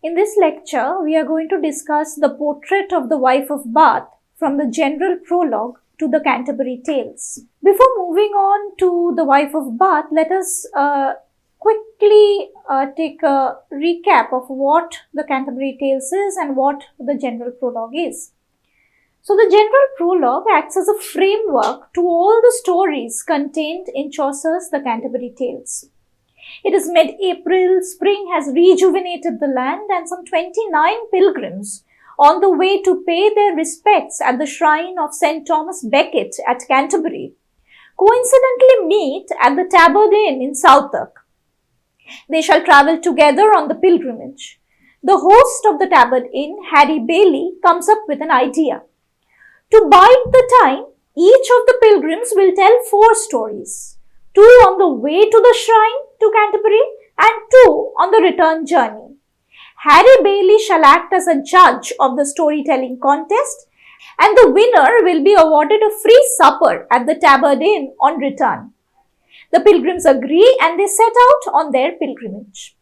In this lecture, we are going to discuss the portrait of the wife of Bath from the general prologue to the Canterbury Tales. Before moving on to the wife of Bath, let us quickly take a recap of what the Canterbury Tales is and what the general prologue is. So the general prologue acts as a framework to all the stories contained in Chaucer's The Canterbury Tales. It is mid-April, spring has rejuvenated the land, and some 29 pilgrims on the way to pay their respects at the shrine of St. Thomas Becket at Canterbury coincidentally meet at the Tabard Inn in Southwark. They shall travel together on the pilgrimage. The host of the Tabard Inn, Harry Bailey, comes up with an idea. To bide the time, each of the pilgrims will tell 4 stories. 2 on the way to the shrine to Canterbury and 2 on the return journey. Harry Bailey shall act as a judge of the storytelling contest, and the winner will be awarded a free supper at the Tabard Inn on return. The pilgrims agree and they set out on their pilgrimage.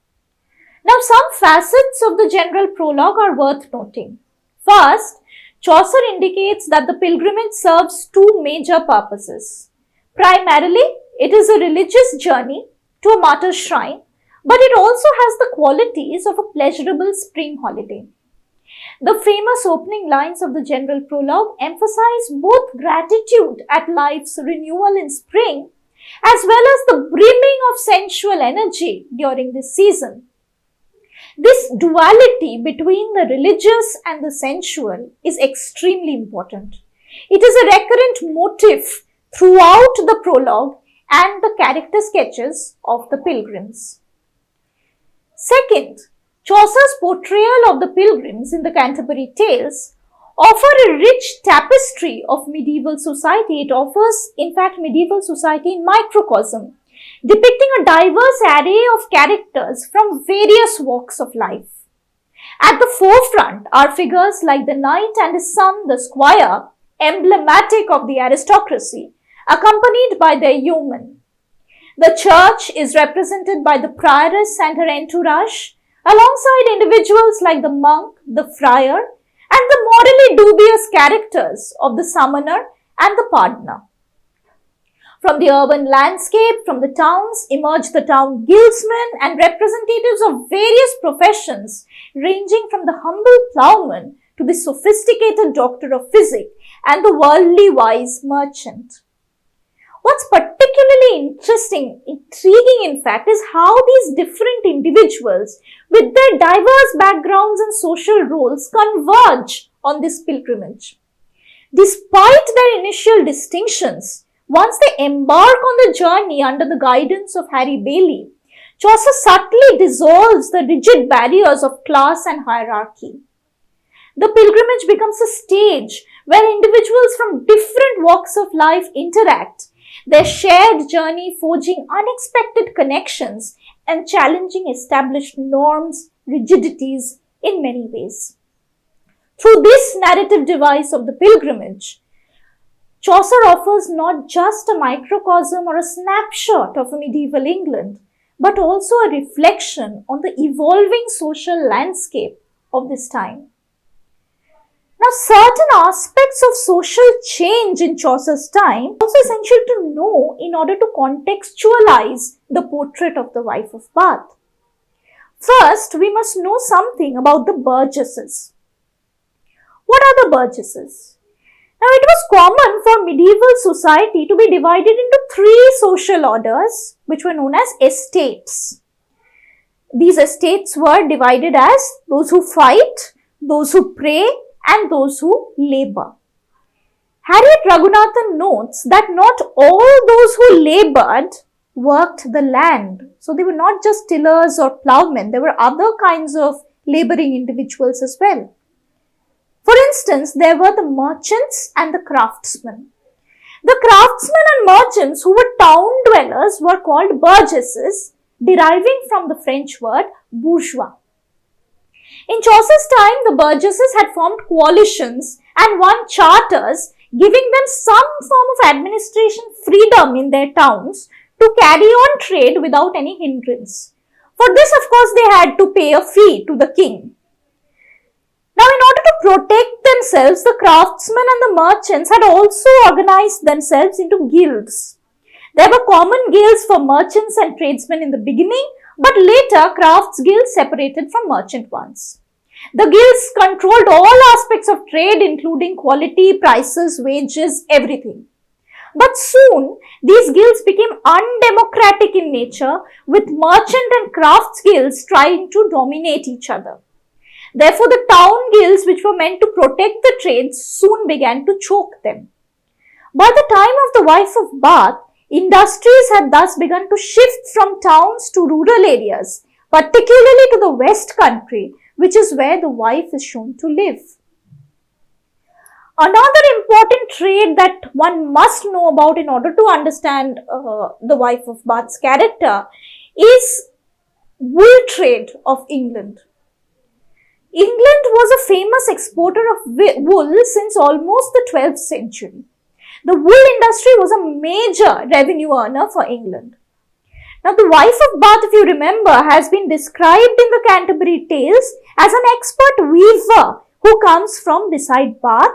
Now, some facets of the general prologue are worth noting. First, Chaucer indicates that the pilgrimage serves 2 major purposes. Primarily, it is a religious journey to a martyr's shrine, but it also has the qualities of a pleasurable spring holiday. The famous opening lines of the general prologue emphasize both gratitude at life's renewal in spring, as well as the brimming of sensual energy during this season. This duality between the religious and the sensual is extremely important. It is a recurrent motif throughout the prologue and the character sketches of the pilgrims. Second, Chaucer's portrayal of the pilgrims in the Canterbury Tales offer a rich tapestry of medieval society. It offers, in fact, medieval society in microcosm, depicting a diverse array of characters from various walks of life. At the forefront are figures like the knight and his son, the squire, emblematic of the aristocracy, accompanied by their yeomen. The church is represented by the prioress and her entourage, alongside individuals like the monk, the friar, and the morally dubious characters of the summoner and the pardoner. From the urban landscape, from the towns, emerge the town guildsmen and representatives of various professions, ranging from the humble ploughman to the sophisticated doctor of physic and the worldly wise merchant. What's particularly intriguing in fact, is how these different individuals with their diverse backgrounds and social roles converge on this pilgrimage. Despite their initial distinctions, once they embark on the journey under the guidance of Harry Bailey, Chaucer subtly dissolves the rigid barriers of class and hierarchy. The pilgrimage becomes a stage where individuals from different walks of life interact, their shared journey forging unexpected connections and challenging established norms, rigidities in many ways. Through this narrative device of the pilgrimage, Chaucer offers not just a microcosm or a snapshot of a medieval England, but also a reflection on the evolving social landscape of this time. Now, certain aspects of social change in Chaucer's time are also essential to know in order to contextualize the portrait of the wife of Bath. First, we must know something about the burgesses. What are the burgesses? Now, it was common for medieval society to be divided into 3 social orders, which were known as estates. These estates were divided as those who fight, those who pray, and those who labor. Harriet Raghunathan notes that not all those who labored worked the land. So they were not just tillers or ploughmen, there were other kinds of laboring individuals as well. For instance, there were the merchants and the craftsmen. The craftsmen and merchants who were town dwellers were called burgesses, deriving from the French word bourgeois. In Chaucer's time, the burgesses had formed coalitions and won charters, giving them some form of administration freedom in their towns to carry on trade without any hindrance. For this, of course, they had to pay a fee to the king. Now, in order to protect themselves, the craftsmen and the merchants had also organized themselves into guilds. There were common guilds for merchants and tradesmen in the beginning, but later crafts guilds separated from merchant ones. The guilds controlled all aspects of trade, including quality, prices, wages, everything. But soon, these guilds became undemocratic in nature, with merchant and crafts guilds trying to dominate each other. Therefore, the town guilds, which were meant to protect the trades, soon began to choke them. By the time of the wife of Bath, industries had thus begun to shift from towns to rural areas, particularly to the West Country, which is where the wife is shown to live. Another important trade that one must know about in order to understand the wife of Bath's character is wool trade of England. England was a famous exporter of wool since almost the 12th century. The wool industry was a major revenue earner for England. Now, the wife of Bath, if you remember, has been described in the Canterbury Tales as an expert weaver who comes from beside Bath.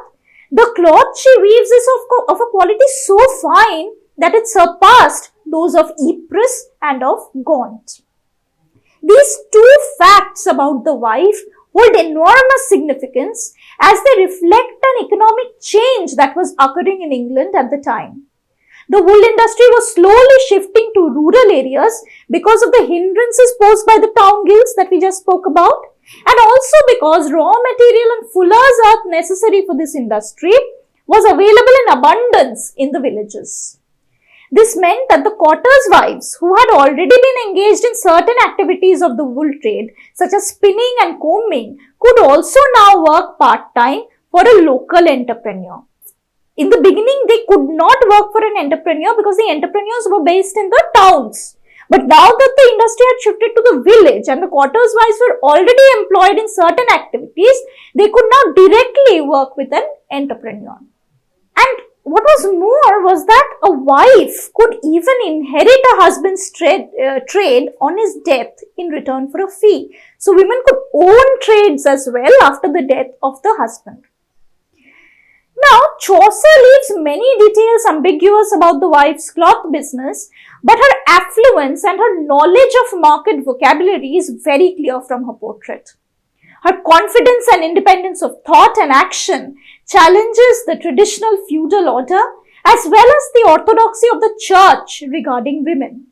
The cloth she weaves is of a quality so fine that it surpassed those of Ypres and of Gaunt. These two facts about the wife hold enormous significance as they reflect an economic change that was occurring in England at the time. The wool industry was slowly shifting to rural areas because of the hindrances posed by the town guilds that we just spoke about, and also because raw material and fuller's earth necessary for this industry was available in abundance in the villages. This meant that the cotters' wives, who had already been engaged in certain activities of the wool trade, such as spinning and combing, could also now work part-time for a local entrepreneur. In the beginning, they could not work for an entrepreneur because the entrepreneurs were based in the towns. But now that the industry had shifted to the village and the cotters' wives were already employed in certain activities, they could now directly work with an entrepreneur. And what was more was that a wife could even inherit a husband's trade on his death in return for a fee. So women could own trades as well after the death of the husband. Now, Chaucer leaves many details ambiguous about the wife's cloth business, but her affluence and her knowledge of market vocabulary is very clear from her portrait. Her confidence and independence of thought and action challenges the traditional feudal order as well as the orthodoxy of the church regarding women.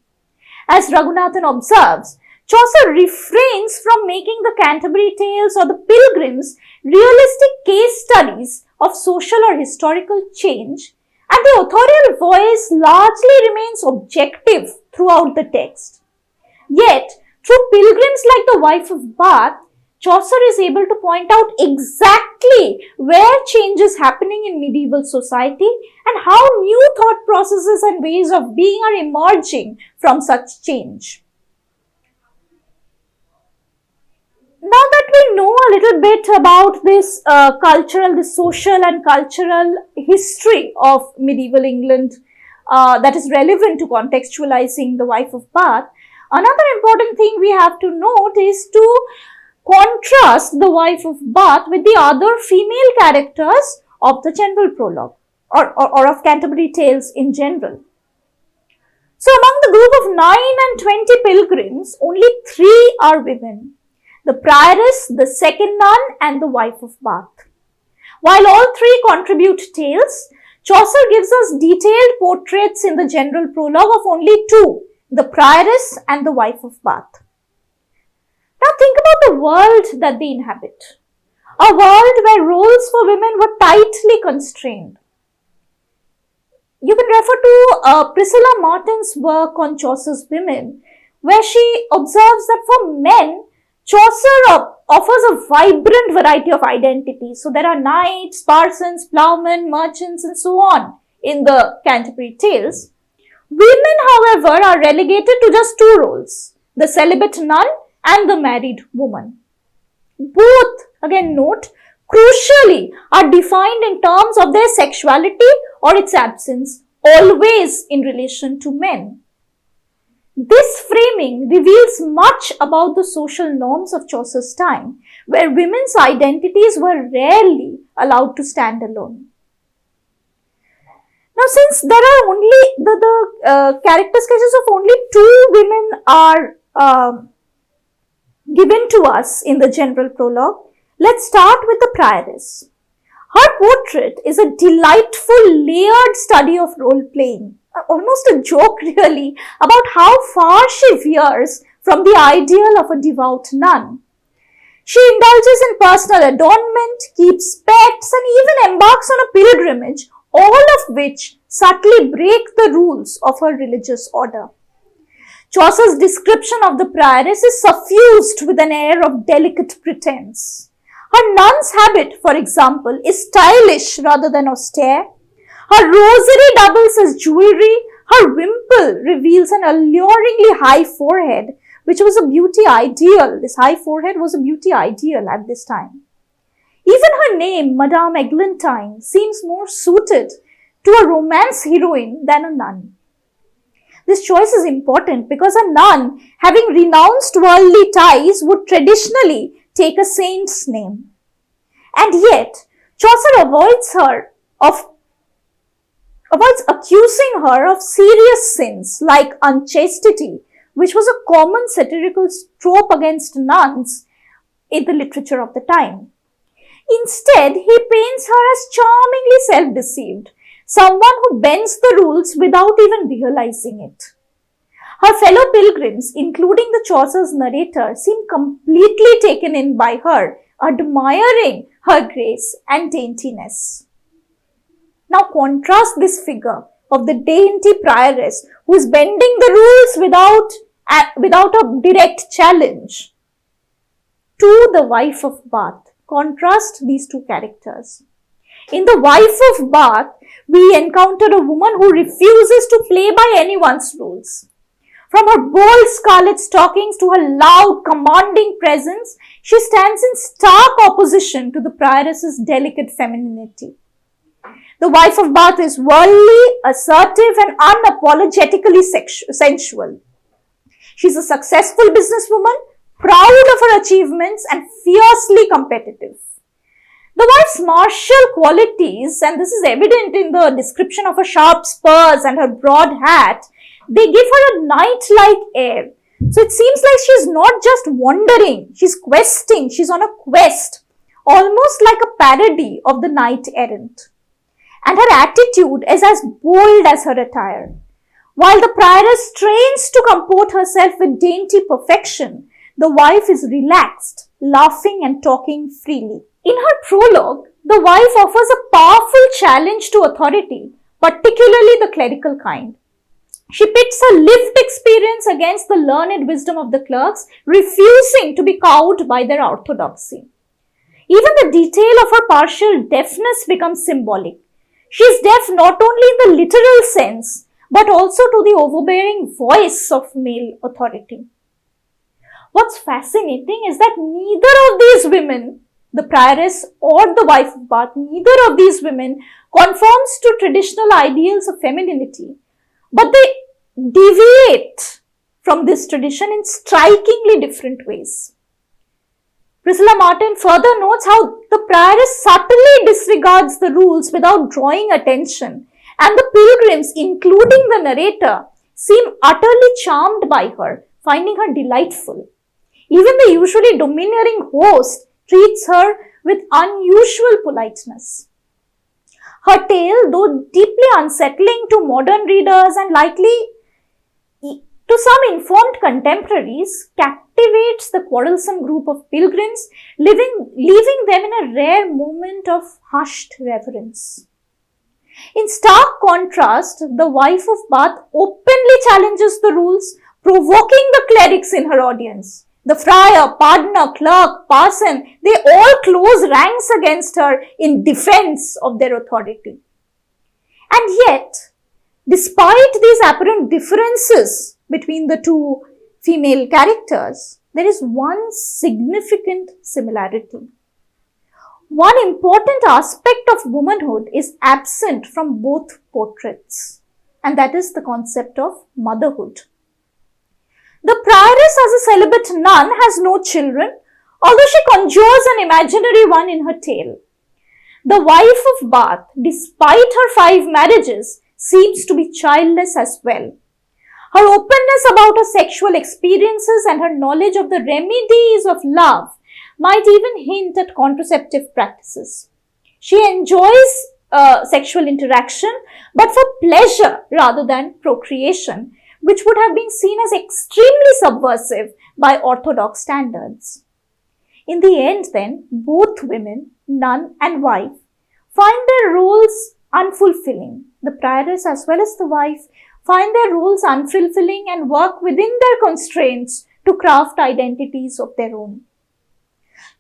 As Raghunathan observes, Chaucer refrains from making the Canterbury Tales or the Pilgrims realistic case studies of social or historical change, and the authorial voice largely remains objective throughout the text. Yet, through pilgrims like the wife of Bath, Chaucer is able to point out exactly where change is happening in medieval society and how new thought processes and ways of being are emerging from such change. Now that we know a little bit about this this social and cultural history of medieval England that is relevant to contextualizing the wife of Bath, another important thing we have to note is to contrast the wife of Bath with the other female characters of the general prologue or of Canterbury Tales in general. So among the group of 9 and 20 pilgrims, only 3 are women: the prioress, the second nun, and the wife of Bath. While all 3 contribute tales, Chaucer gives us detailed portraits in the general prologue of only 2, the prioress and the wife of Bath. Now think about the world that they inhabit. A world where roles for women were tightly constrained. You can refer to Priscilla Martin's work on Chaucer's women, where she observes that for men, Chaucer offers a vibrant variety of identities. So there are knights, parsons, ploughmen, merchants, and so on in the Canterbury Tales. Women, however, are relegated to just two roles, the celibate nun and the married woman. Both, again note, crucially are defined in terms of their sexuality or its absence, always in relation to men. This framing reveals much about the social norms of Chaucer's time, where women's identities were rarely allowed to stand alone. Now, since there are only the character sketches of only two women are given to us in the general prologue, let's start with the prioress. Her portrait is a delightful layered study of role playing, almost a joke really, about how far she veers from the ideal of a devout nun. She indulges in personal adornment, keeps pets, and even embarks on a pilgrimage, all of which subtly break the rules of her religious order. Chaucer's description of the prioress is suffused with an air of delicate pretense. Her nun's habit, for example, is stylish rather than austere. Her rosary doubles as jewelry. Her wimple reveals an alluringly high forehead, which was a beauty ideal. This high forehead was a beauty ideal at this time. Even her name, Madame Eglantine, seems more suited to a romance heroine than a nun. This choice is important because a nun, having renounced worldly ties, would traditionally take a saint's name. And yet, Chaucer avoids accusing her of serious sins like unchastity, which was a common satirical trope against nuns in the literature of the time. Instead, he paints her as charmingly self-deceived, someone who bends the rules without even realizing it. Her fellow pilgrims, including the Chaucer's narrator, seem completely taken in by her, admiring her grace and daintiness. Now contrast this figure of the dainty prioress who is bending the rules without a direct challenge to the wife of Bath. Contrast these two characters. In the wife of Bath, we encounter a woman who refuses to play by anyone's rules. From her bold scarlet stockings to her loud, commanding presence, she stands in stark opposition to the prioress's delicate femininity. The wife of Bath is worldly, assertive, and unapologetically sensual. She's a successful businesswoman, proud of her achievements and fiercely competitive. The wife's martial qualities, and this is evident in the description of her sharp spurs and her broad hat, they give her a knight-like air. So it seems like she's not just wandering, she's questing, she's on a quest, almost like a parody of the knight errant. And her attitude is as bold as her attire. While the prioress strains to comport herself with dainty perfection, the wife is relaxed, laughing and talking freely. In her prologue, the wife offers a powerful challenge to authority, particularly the clerical kind. She pits her lived experience against the learned wisdom of the clerks, refusing to be cowed by their orthodoxy. Even the detail of her partial deafness becomes symbolic. She is deaf not only in the literal sense, but also to the overbearing voice of male authority. What's fascinating is that neither of these women, the prioress or the wife of Bath, neither of these women conforms to traditional ideals of femininity, but they deviate from this tradition in strikingly different ways. Priscilla Martin further notes how the prioress subtly disregards the rules without drawing attention, and the pilgrims, including the narrator, seem utterly charmed by her, finding her delightful. Even the usually domineering host treats her with unusual politeness. Her tale, though deeply unsettling to modern readers and likely to some informed contemporaries, captivates the quarrelsome group of pilgrims, leaving them in a rare moment of hushed reverence. In stark contrast, the wife of Bath openly challenges the rules, provoking the clerics in her audience. The friar, pardoner, clerk, parson, they all close ranks against her in defense of their authority. And yet, despite these apparent differences between the two female characters, there is one significant similarity. One important aspect of womanhood is absent from both portraits, and that is the concept of motherhood. The prioress as a celibate nun has no children, although she conjures an imaginary one in her tale. The wife of Bath, despite her 5 marriages, seems to be childless as well. Her openness about her sexual experiences and her knowledge of the remedies of love might even hint at contraceptive practices. She enjoys sexual interaction, but for pleasure rather than procreation, which would have been seen as extremely subversive by orthodox standards. In the end then, both women, nun and wife, find their roles unfulfilling. The prioress as well as the wife find their roles unfulfilling and work within their constraints to craft identities of their own.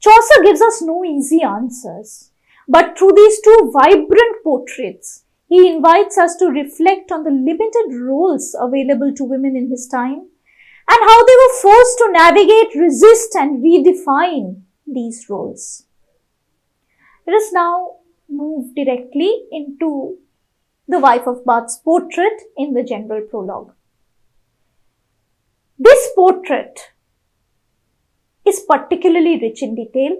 Chaucer gives us no easy answers, but through these two vibrant portraits, he invites us to reflect on the limited roles available to women in his time and how they were forced to navigate, resist and redefine these roles. Let us now move directly into the wife of Bath's portrait in the general prologue. This portrait is particularly rich in detail,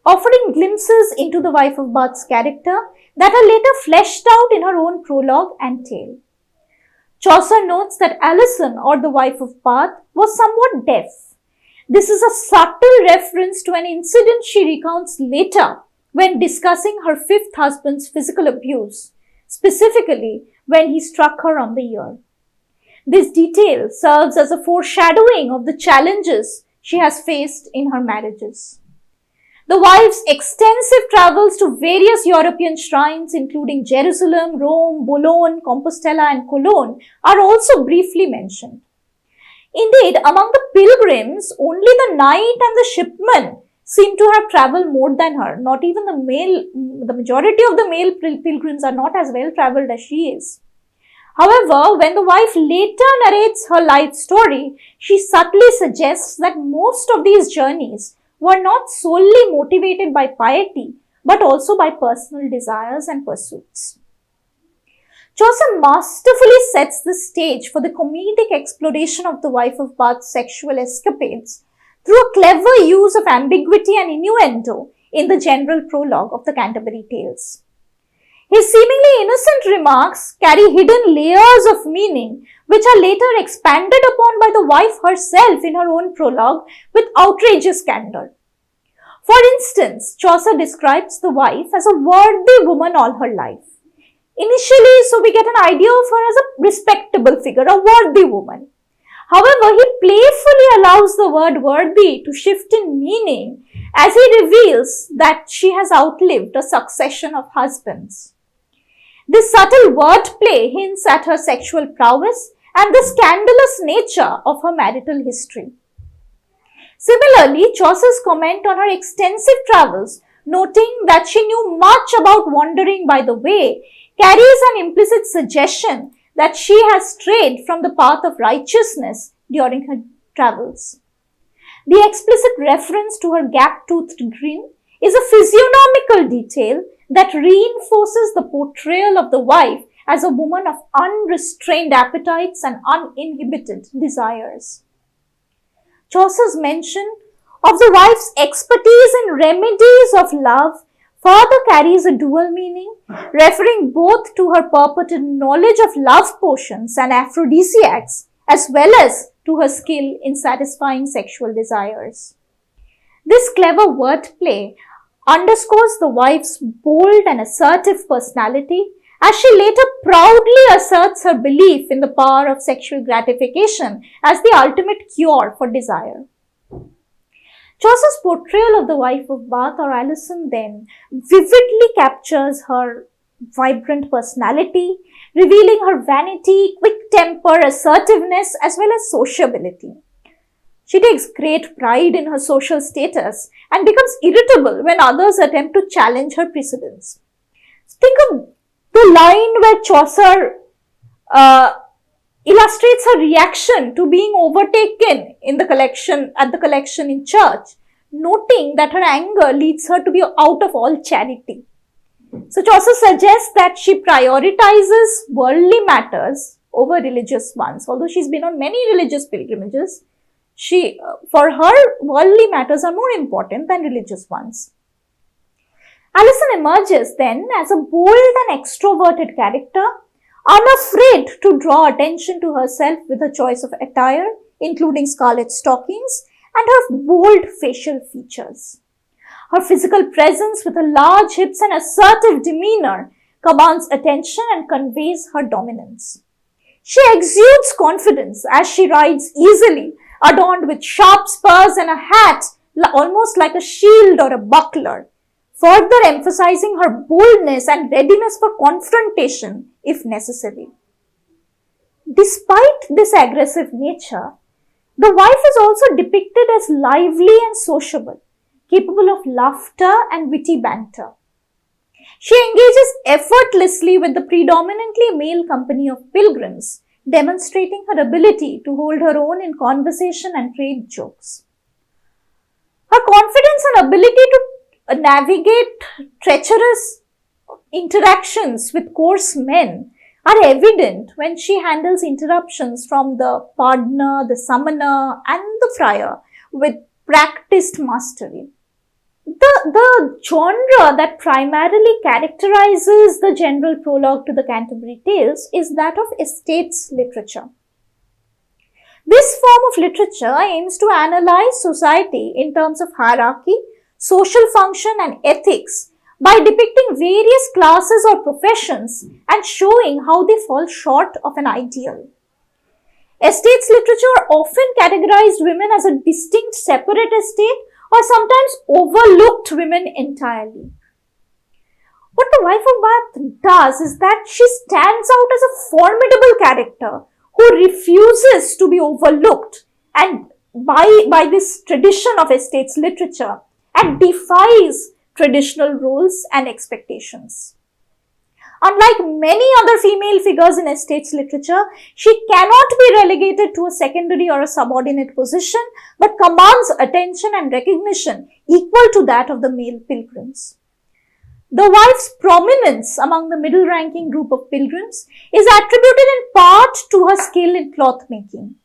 offering glimpses into the wife of Bath's character that are later fleshed out in her own prologue and tale. Chaucer notes that Alison, or the wife of Bath, was somewhat deaf. This is a subtle reference to an incident she recounts later when discussing her 5th husband's physical abuse, specifically when he struck her on the ear. This detail serves as a foreshadowing of the challenges she has faced in her marriages. The wife's extensive travels to various European shrines, including Jerusalem, Rome, Boulogne, Compostela, and Cologne, are also briefly mentioned. Indeed, among the pilgrims, only the knight and the shipman seem to have traveled more than her. Not even the majority of the male pilgrims are not as well traveled as she is. However, when the wife later narrates her life story, she subtly suggests that most of these journeys were not solely motivated by piety, but also by personal desires and pursuits. Chaucer masterfully sets the stage for the comedic exploration of the wife of Bath's sexual escapades through a clever use of ambiguity and innuendo in the general prologue of the Canterbury Tales. His seemingly innocent remarks carry hidden layers of meaning which are later expanded upon by the wife herself in her own prologue with outrageous candor. For instance, Chaucer describes the wife as a worthy woman all her life. Initially, so we get an idea of her as a respectable figure, a worthy woman. However, he playfully allows the word worthy to shift in meaning as he reveals that she has outlived a succession of husbands. This subtle wordplay hints at her sexual prowess and the scandalous nature of her marital history. Similarly, Chaucer's comment on her extensive travels, noting that she knew much about wandering by the way, carries an implicit suggestion that she has strayed from the path of righteousness during her travels. The explicit reference to her gap-toothed grin is a physiognomical detail that reinforces the portrayal of the wife as a woman of unrestrained appetites and uninhibited desires. Chaucer's mention of the wife's expertise in remedies of love further carries a dual meaning, referring both to her purported knowledge of love potions and aphrodisiacs, as well as to her skill in satisfying sexual desires. This clever wordplay underscores the wife's bold and assertive personality as she later proudly asserts her belief in the power of sexual gratification as the ultimate cure for desire. Chaucer's portrayal of the wife of Bath, or Alison, then vividly captures her vibrant personality, revealing her vanity, quick temper, assertiveness, as well as sociability. She takes great pride in her social status and becomes irritable when others attempt to challenge her precedence. Think of the line where Chaucer illustrates her reaction to being overtaken in the collection in church, noting that her anger leads her to be out of all charity. So Chaucer suggests that she prioritizes worldly matters over religious ones. Although she's been on many religious pilgrimages, for her, worldly matters are more important than religious ones. Alison emerges then as a bold and extroverted character, unafraid to draw attention to herself with her choice of attire, including scarlet stockings, and her bold facial features. Her physical presence with her large hips and assertive demeanor commands attention and conveys her dominance. She exudes confidence as she rides easily, adorned with sharp spurs and a hat almost like a shield or a buckler, further emphasizing her boldness and readiness for confrontation if necessary. Despite this aggressive nature, the wife is also depicted as lively and sociable, capable of laughter and witty banter. She engages effortlessly with the predominantly male company of pilgrims, demonstrating her ability to hold her own in conversation and trade jokes. Her confidence and ability to navigate treacherous interactions with coarse men are evident when she handles interruptions from the pardoner, the summoner, and the friar with practiced mastery. The genre that primarily characterizes the general prologue to the Canterbury Tales is that of estates literature. This form of literature aims to analyze society in terms of hierarchy, social function, and ethics by depicting various classes or professions and showing how they fall short of an ideal. Estates literature often categorized women as a distinct separate estate or sometimes overlooked women entirely. What the Wife of Bath does is that she stands out as a formidable character who refuses to be overlooked and by this tradition of estates literature and defies traditional roles and expectations. Unlike many other female figures in estates literature, she cannot be relegated to a secondary or a subordinate position, but commands attention and recognition equal to that of the male pilgrims. The wife's prominence among the middle-ranking group of pilgrims is attributed in part to her skill in cloth making.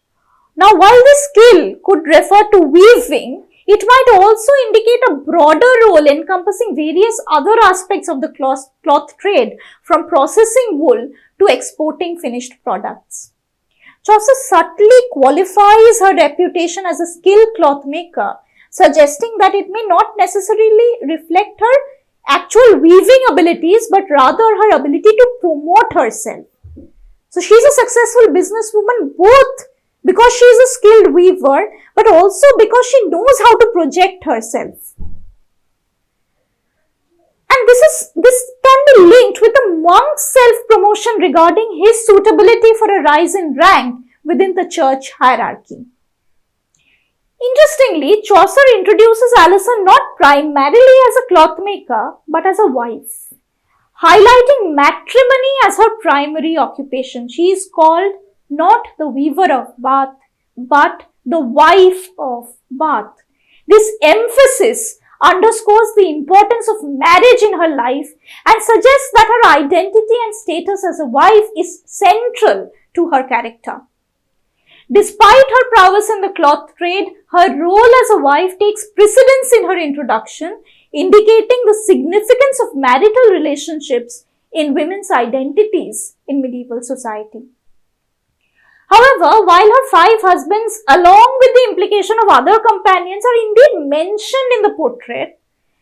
Now, while this skill could refer to weaving, it might also indicate a broader role encompassing various other aspects of the cloth trade, from processing wool to exporting finished products. Chaucer subtly qualifies her reputation as a skilled cloth maker, suggesting that it may not necessarily reflect her actual weaving abilities, but rather her ability to promote herself. So she's a successful businesswoman both because she is a skilled weaver, but also because she knows how to project herself. And this can be linked with the monk's self-promotion regarding his suitability for a rise in rank within the church hierarchy. Interestingly, Chaucer introduces Alison not primarily as a cloth maker, but as a wife, highlighting matrimony as her primary occupation. She is called not the weaver of Bath, but the wife of Bath. This emphasis underscores the importance of marriage in her life and suggests that her identity and status as a wife is central to her character. Despite her prowess in the cloth trade, her role as a wife takes precedence in her introduction, indicating the significance of marital relationships in women's identities in medieval society. However, while her 5 husbands, along with the implication of other companions, are indeed mentioned in the portrait,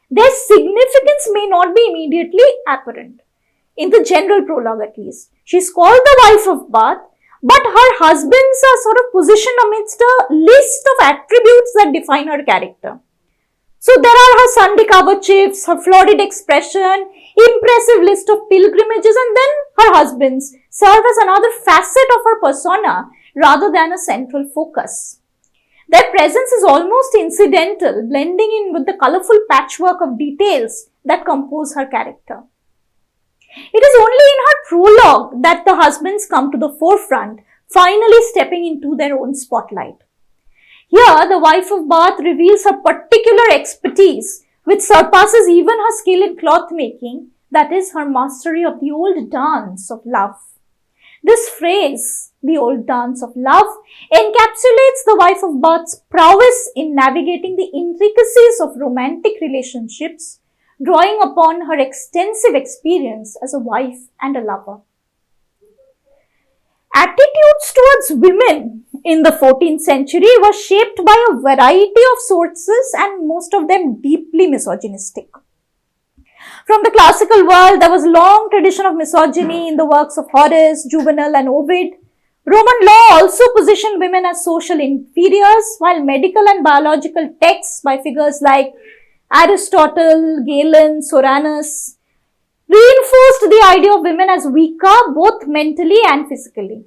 their significance may not be immediately apparent. In the general prologue at least, she is called the wife of Bath, but her husbands are sort of positioned amidst a list of attributes that define her character. So there are her Sunday coverchiefs, her florid expression, impressive list of pilgrimages, and then her husbands serve as another facet of her persona rather than a central focus. Their presence is almost incidental, blending in with the colorful patchwork of details that compose her character. It is only in her prologue that the husbands come to the forefront, finally stepping into their own spotlight. Here, the wife of Bath reveals her particular expertise, which surpasses even her skill in cloth making, that is, her mastery of the old dance of love. This phrase, the old dance of love, encapsulates the wife of Bath's prowess in navigating the intricacies of romantic relationships, drawing upon her extensive experience as a wife and a lover. Attitudes towards women in the 14th century were shaped by a variety of sources and most of them deeply misogynistic. From the classical world, there was a long tradition of misogyny in the works of Horace, Juvenal and Ovid. Roman law also positioned women as social inferiors, while medical and biological texts by figures like Aristotle, Galen, Soranus reinforced the idea of women as weaker both mentally and physically.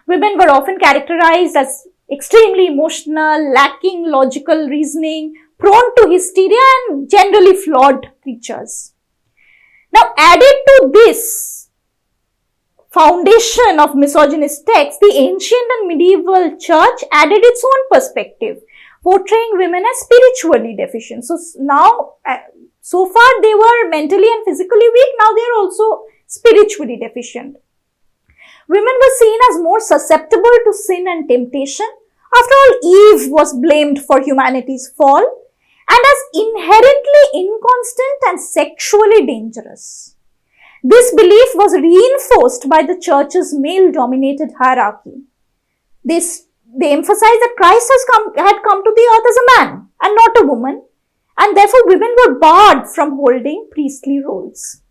Women were often characterized as extremely emotional, lacking logical reasoning, prone to hysteria and generally flawed creatures. Now, added to this foundation of misogynist texts, the ancient and medieval church added its own perspective, portraying women as spiritually deficient. So now, so far they were mentally and physically weak, now they are also spiritually deficient. Women were seen as more susceptible to sin and temptation. After all, Eve was blamed for humanity's fall and as inherently inconstant and sexually dangerous. This belief was reinforced by the church's male-dominated hierarchy. They emphasized that Christ had come to the earth as a man and not a woman, and therefore women were barred from holding priestly roles.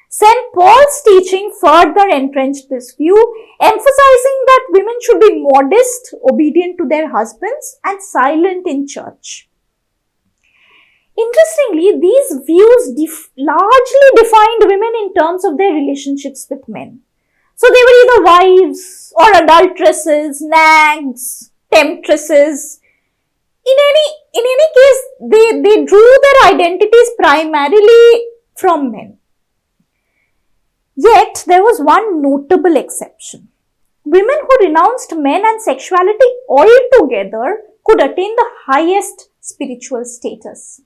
St. Paul's teaching further entrenched this view, emphasizing that women should be modest, obedient to their husbands, and silent in church. Interestingly, these views largely defined women in terms of their relationships with men. So they were either wives or adulteresses, nags, temptresses. In any case, they drew their identities primarily from men. Yet, there was one notable exception. Women who renounced men and sexuality altogether could attain the highest spiritual status.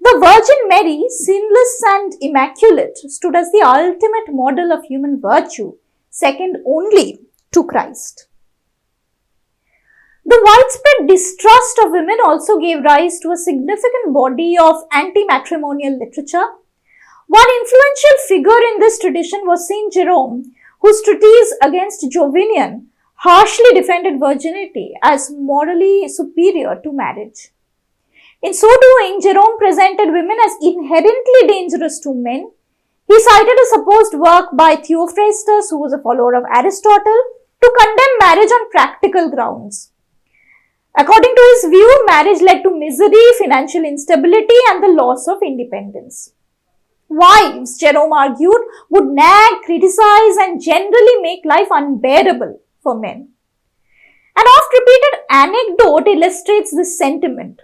The Virgin Mary, sinless and immaculate, stood as the ultimate model of human virtue, second only to Christ. The widespread distrust of women also gave rise to a significant body of anti-matrimonial literature. One influential figure in this tradition was Saint Jerome, whose treatise against Jovinian harshly defended virginity as morally superior to marriage. In so doing, Jerome presented women as inherently dangerous to men. He cited a supposed work by Theophrastus, who was a follower of Aristotle, to condemn marriage on practical grounds. According to his view, marriage led to misery, financial instability, and the loss of independence. Wives, Jerome argued, would nag, criticize, and generally make life unbearable for men. An oft-repeated anecdote illustrates this sentiment.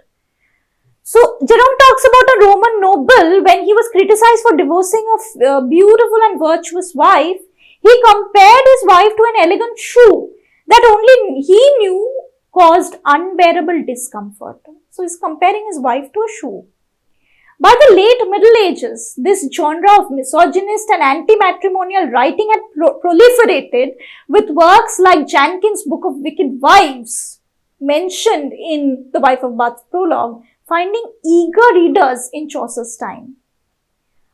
So, Jerome talks about a Roman noble when he was criticized for divorcing a beautiful and virtuous wife. He compared his wife to an elegant shoe that only he knew caused unbearable discomfort. So, he's comparing his wife to a shoe. By the late Middle Ages, this genre of misogynist and anti-matrimonial writing had proliferated with works like Jenkins' Book of Wicked Wives, mentioned in The Wife of Bath's Prologue, finding eager readers in Chaucer's time.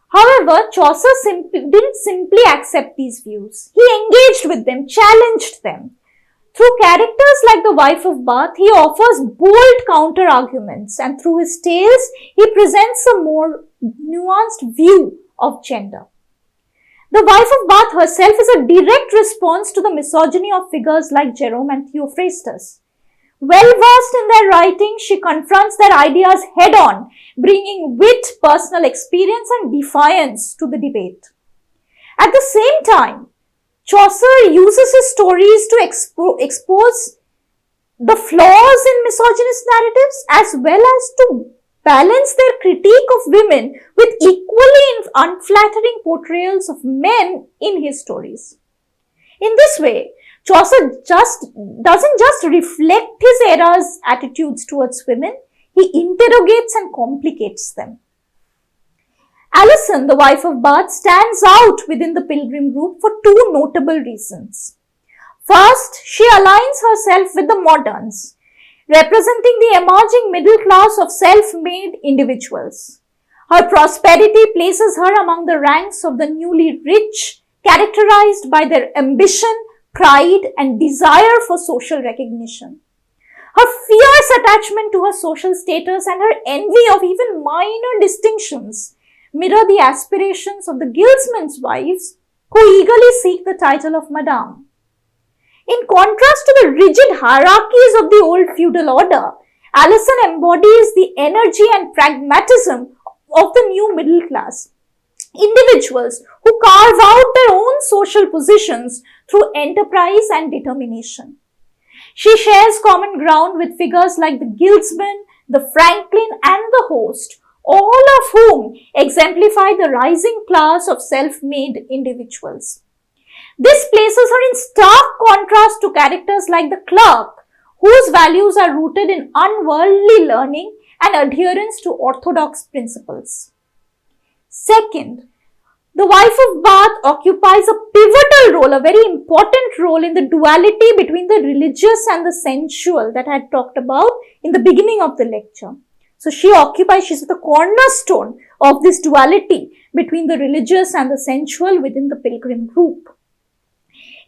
However, Chaucer didn't simply accept these views. He engaged with them, challenged them. Through characters like the Wife of Bath, he offers bold counter-arguments, and through his tales, he presents a more nuanced view of gender. The Wife of Bath herself is a direct response to the misogyny of figures like Jerome and Theophrastus. Well-versed in their writing, she confronts their ideas head-on, bringing wit, personal experience, and defiance to the debate. At the same time, Chaucer uses his stories to expose the flaws in misogynist narratives as well as to balance their critique of women with equally unflattering portrayals of men in his stories. In this way, Chaucer doesn't just reflect his era's attitudes towards women, he interrogates and complicates them. Alison, the wife of Bath, stands out within the Pilgrim group for two notable reasons. First, she aligns herself with the moderns, representing the emerging middle class of self-made individuals. Her prosperity places her among the ranks of the newly rich, characterized by their ambition, pride, and desire for social recognition. Her fierce attachment to her social status and her envy of even minor distinctions mirror the aspirations of the guildsmen's wives who eagerly seek the title of Madame. In contrast to the rigid hierarchies of the old feudal order, Alison embodies the energy and pragmatism of the new middle class. Individuals who carve out their own social positions through enterprise and determination. She shares common ground with figures like the guildsman, the franklin, and the host, all of whom exemplify the rising class of self-made individuals. This places her in stark contrast to characters like the clerk, whose values are rooted in unworldly learning and adherence to orthodox principles. Second, the wife of Bath occupies a pivotal role, a very important role in the duality between the religious and the sensual that I had talked about in the beginning of the lecture. So she's the cornerstone of this duality between the religious and the sensual within the Pilgrim group.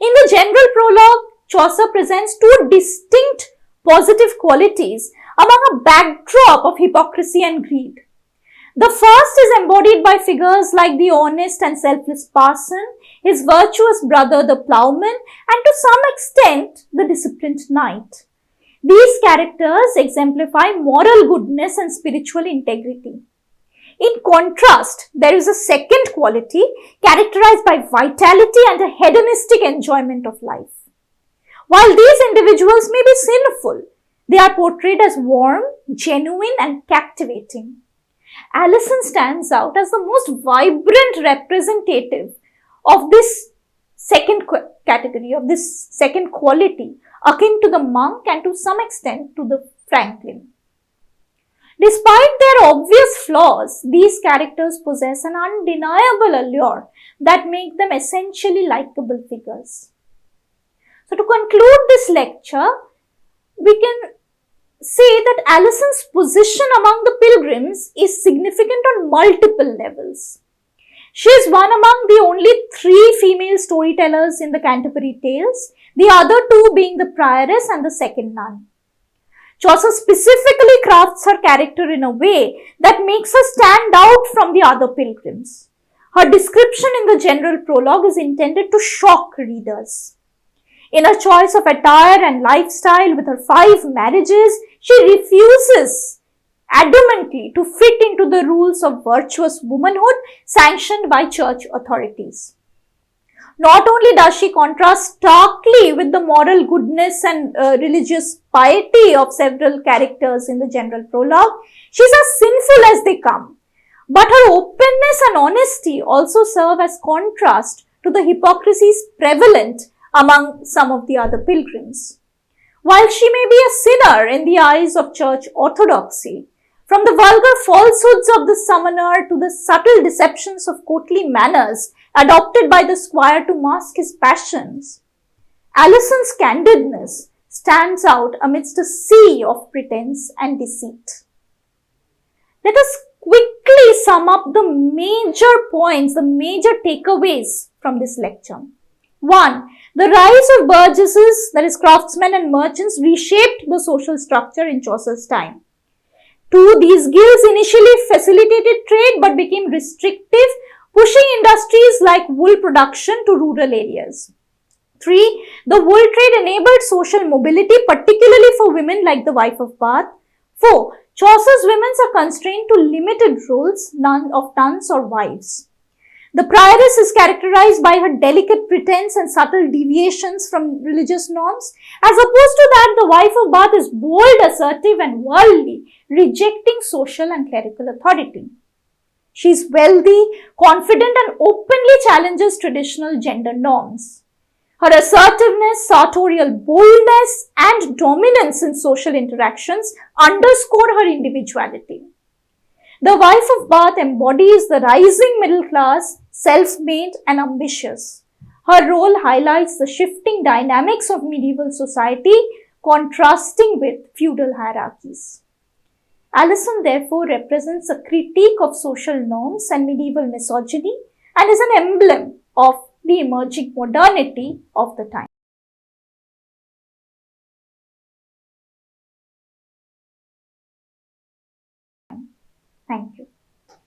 In the general prologue, Chaucer presents two distinct positive qualities among a backdrop of hypocrisy and greed. The first is embodied by figures like the honest and selfless parson, his virtuous brother the ploughman, and to some extent the disciplined knight. These characters exemplify moral goodness and spiritual integrity. In contrast, there is a second quality characterized by vitality and a hedonistic enjoyment of life. While these individuals may be sinful, they are portrayed as warm, genuine, and captivating. Alison stands out as the most vibrant representative of this second category, of this second quality, akin to the monk and to some extent to the franklin. Despite their obvious flaws, these characters possess an undeniable allure that make them essentially likable figures. So to conclude this lecture, we can say that Alison's position among the pilgrims is significant on multiple levels. She is one among the only 3 female storytellers in the Canterbury Tales, the other 2 being the prioress and the second nun. Chaucer specifically crafts her character in a way that makes her stand out from the other pilgrims. Her description in the general prologue is intended to shock readers. In her choice of attire and lifestyle with her 5 marriages, she refuses adamantly to fit into the rules of virtuous womanhood sanctioned by church authorities. Not only does she contrast starkly with the moral goodness and religious piety of several characters in the general prologue, she is as sinful as they come. But her openness and honesty also serve as contrast to the hypocrisies prevalent among some of the other pilgrims. While she may be a sinner in the eyes of church orthodoxy, from the vulgar falsehoods of the summoner to the subtle deceptions of courtly manners adopted by the squire to mask his passions, Alison's candidness stands out amidst a sea of pretense and deceit. Let us quickly sum up the major points, the major takeaways from this lecture. 1. The rise of burgesses, that is craftsmen and merchants, reshaped the social structure in Chaucer's time. 2. These guilds initially facilitated trade but became restrictive, pushing industries like wool production to rural areas. 3. The wool trade enabled social mobility, particularly for women like the wife of Bath. 4. Chaucer's women are constrained to limited roles, none of nuns or wives. The prioress is characterized by her delicate pretense and subtle deviations from religious norms. As opposed to that, the wife of Bath is bold, assertive and worldly, rejecting social and clerical authority. She is wealthy, confident and openly challenges traditional gender norms. Her assertiveness, sartorial boldness and dominance in social interactions underscore her individuality. The wife of Bath embodies the rising middle class, self-made and ambitious. Her role highlights the shifting dynamics of medieval society, contrasting with feudal hierarchies. Alison therefore represents a critique of social norms and medieval misogyny and is an emblem of the emerging modernity of the time. Thank you.